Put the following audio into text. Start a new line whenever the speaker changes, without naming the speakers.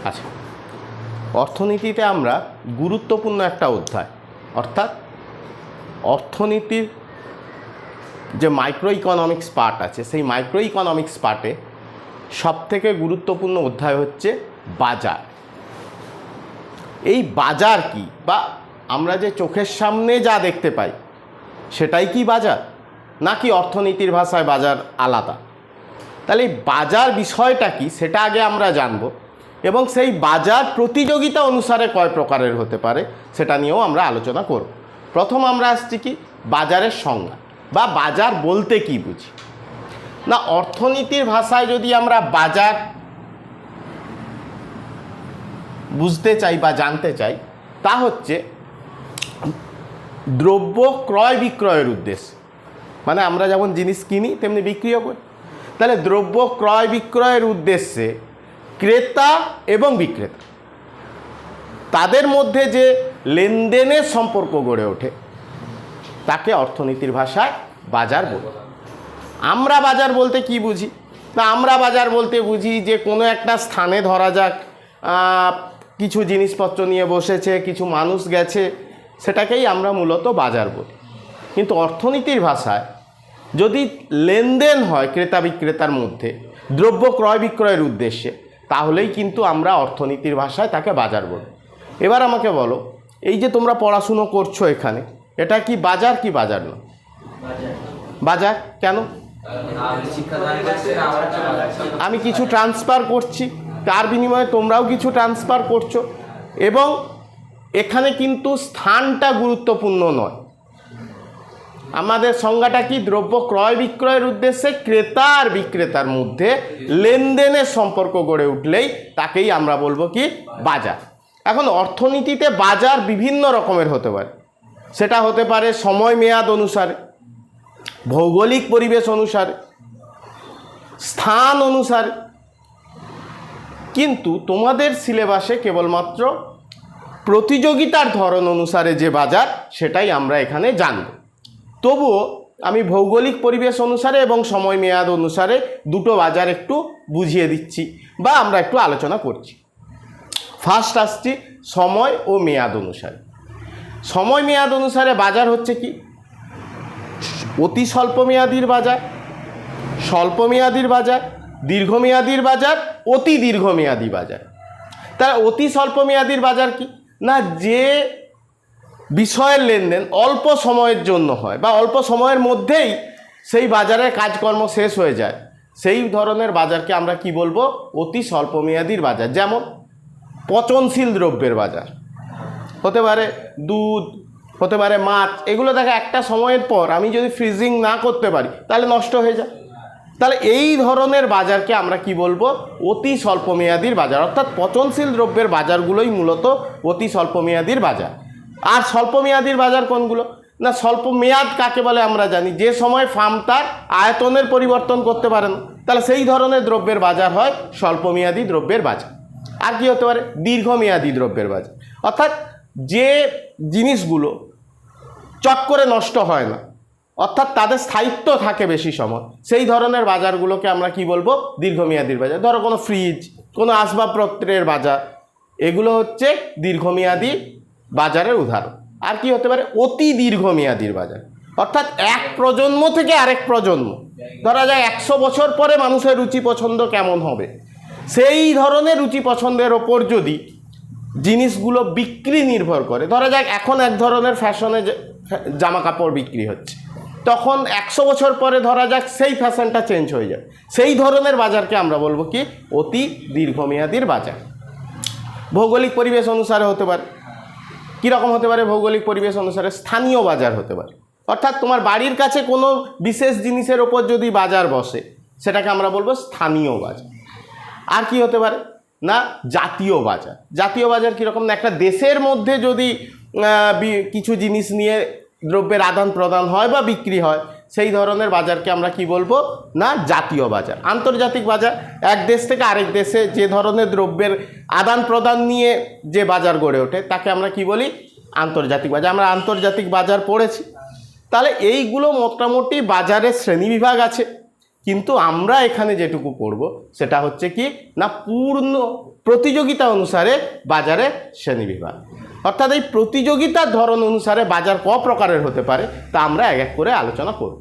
আচ্ছা, অর্থনীতিতে আমরা গুরুত্বপূর্ণ একটা অধ্যায়, অর্থাৎ অর্থনীতির যে মাইক্রো ইকোনমিক্স পার্ট আছে, সেই মাইক্রো ইকোনমিক্স পার্টে সবথেকে গুরুত্বপূর্ণ অধ্যায় হচ্ছে বাজার। এই বাজার কি, বা আমরা যে চোখের সামনে যা দেখতে পাই সেটাই কি বাজার, নাকি অর্থনীতির ভাষায় বাজার আলাদা? তাহলে এই বাজার বিষয়টা কি সেটা আগে আমরা জানব, এবং সেই বাজার প্রতিযোগিতা অনুসারে কয় প্রকারের হতে পারে সেটা নিয়েও আমরা আলোচনা করব। প্রথম আমরা আসছি কি বাজারের সংজ্ঞা, বা বাজার বলতে কি বুঝি। না, অর্থনীতির ভাষায় যদি আমরা বাজার বুঝতে চাই বা জানতে চাই, তা হচ্ছে দ্রব্য ক্রয় বিক্রয়ের উদ্দেশ্য। মানে আমরা যেমন জিনিস কিনি তেমনি বিক্রিও করি। তাহলে দ্রব্য ক্রয় বিক্রয়ের উদ্দেশ্যে ক্রেতা এবং বিক্রেতা তাদের মধ্যে যে লেনদেনের সম্পর্ক গড়ে ওঠে তাকে অর্থনীতির ভাষায় বাজার বলে। আমরা বাজার বলতে কি বুঝি? না, আমরা বাজার বলতে বুঝি যে কোনো একটা স্থানে ধরা যাক কিছু জিনিসপত্র নিয়ে বসেছে, কিছু মানুষ গেছে, সেটাকেই আমরা মূলত বাজার বলি। কিন্তু অর্থনীতির ভাষায় যদি লেনদেন হয় ক্রেতা বিক্রেতার মধ্যে দ্রব্য ক্রয় বিক্রয়ের উদ্দেশ্যে, তাহলেই কিন্তু আমরা অর্থনীতির ভাষায় তাকে বাজার বলি। এবার আমাকে বলো, এই যে তোমরা পড়াশুনো করছো এখানে, এটা কি বাজার কি বাজার নয়? বাজার কেন? আমি কিছু ট্রান্সফার করছি, তার বিনিময়ে তোমরাও কিছু ট্রান্সফার করছো, এবং এখানে কিন্তু স্থানটা গুরুত্বপূর্ণ নয়। আমাদের সংজ্ঞাটা কি? দ্রব্য ক্রয় বিক্রয়ের উদ্দেশ্যে ক্রেতা আর বিক্রেতার মধ্যে লেনদেনের সম্পর্ক গড়ে উঠলেই তাকেই আমরা বলবো কি বাজার। এখন অর্থনীতিতে বাজার বিভিন্ন রকমের হতে পারে। সেটা হতে পারে সময় মেয়াদ অনুসারে, ভৌগোলিক পরিবেশ অনুসারে, স্থান অনুসারে। কিন্তু তোমাদের সিলেবাসে কেবলমাত্র প্রতিযোগিতার ধরন অনুসারে যে বাজার সেটাই আমরা এখানে জানব। তবুও আমি ভৌগোলিক পরিবেশ অনুসারে এবং সময় মেয়াদ অনুসারে দুটো বাজার একটু বুঝিয়ে দিচ্ছি বা আমরা একটু আলোচনা করছি। ফার্স্ট আসছি সময় ও মেয়াদ অনুসারে। সময় মেয়াদ অনুসারে বাজার হচ্ছে কি? অতি স্বল্পমেয়াদীর বাজার, স্বল্পমেয়াদীর বাজার, দীর্ঘমেয়াদীর বাজার, অতি দীর্ঘমেয়াদী বাজার। তার অতি স্বল্পমেয়াদীর বাজার কি? না, যে বিষয়ের লেনদেন অল্প সময়ের জন্য হয় বা অল্প সময়ের মধ্যেই সেই বাজারের কাজকর্ম শেষ হয়ে যায়, সেই ধরনের বাজারকে আমরা কি বলবো? অতি স্বল্পমেয়াদীর বাজার। যেমন পচনশীল দ্রব্যের বাজার হতে পারে দুধ, হতে পারে মাছ। এগুলো দেখা একটা সময়ের পর আমি যদি ফ্রিজিং না করতে পারি তাহলে নষ্ট হয়ে যায়। তাহলে এই ধরনের বাজারকে আমরা কি বলবো? অতি স্বল্পমেয়াদীর বাজার। অর্থাৎ পচনশীল দ্রব্যের বাজারগুলোই মূলত অতি স্বল্পমেয়াদীর বাজার। আর স্বল্পমেয়াদীর বাজার কোনগুলো? না, স্বল্প মেয়াদ কাকে বলে আমরা জানি, যে সময় ফার্ম তার আয়তনের পরিবর্তন করতে পারে না, তাহলে সেই ধরনের দ্রব্যের বাজার হয় স্বল্পমেয়াদী দ্রব্যের বাজার। আর কি হতে পারে? দীর্ঘমেয়াদী দ্রব্যের বাজার। অর্থাৎ যে জিনিসগুলো চট করে নষ্ট হয় না, অর্থাৎ তাদের স্থায়িত্ব থাকে বেশি সময়, সেই ধরনের বাজারগুলোকে আমরা কি বলবো? দীর্ঘমেয়াদীর বাজার। ধরো কোনো ফ্রিজ, কোনো আসবাবপত্রের বাজার, এগুলো হচ্ছে দীর্ঘমেয়াদী বাজারের উদাহরণ। আর কি হতে পারে? অতি দীর্ঘমেয়াদীর বাজার। অর্থাৎ এক প্রজন্ম থেকে আরেক প্রজন্ম, ধরা যায় 100 বছর পরে মানুষের রুচি পছন্দ কেমন হবে, সেই ধরনের রুচি পছন্দের ওপর যদি জিনিসগুলো বিক্রি নির্ভর করে, ধরা যাক এখন এক ধরনের ফ্যাশনে জামা কাপড় বিক্রি হচ্ছে, তখন 100 বছর পরে ধরা যাক সেই ফ্যাশনটা চেঞ্জ হয়ে যায়, সেই ধরনের বাজারকে আমরা বলবো কি? অতি দীর্ঘমেয়াদীর বাজার। ভৌগোলিক পরিবেশ অনুসারে হতে পারে। কীরকম হতে পারে ভৌগোলিক পরিবেশ অনুসারে? স্থানীয় বাজার হতে পারে। অর্থাৎ তোমার বাড়ির কাছে কোনো বিশেষ জিনিসের ওপর যদি বাজার বসে সেটাকে আমরা বলবো স্থানীয় বাজার। আর কি হতে পারে? না, জাতীয় বাজার। জাতীয় বাজার কীরকম? না, একটা দেশের মধ্যে যদি কিছু জিনিস নিয়ে দ্রব্যের আদান প্রদান হয় বা বিক্রি হয়, সেই ধরনের বাজারকে আমরা কি বলবো? না, জাতীয় বাজার। আন্তর্জাতিক বাজার, এক দেশ থেকে আরেক দেশে যে ধরনের দ্রব্যের আদান প্রদান নিয়ে যে বাজার গড়ে ওঠে তাকে আমরা কি বলি? আন্তর্জাতিক বাজার। আমরা আন্তর্জাতিক বাজার পড়েছি। তাহলে এইগুলো মোটামুটি বাজারের শ্রেণীবিভাগ আছে। কিন্তু আমরা এখানে যেটুকু পড়ব সেটা হচ্ছে কি না পূর্ণ প্রতিযোগিতা অনুসারে বাজারে শ্রেণীবিভাগ। অর্থাৎ এই প্রতিযোগিতার ধরন অনুসারে বাজার ক প্রকারের হতে পারে তা আমরা এক এক করে আলোচনা করব।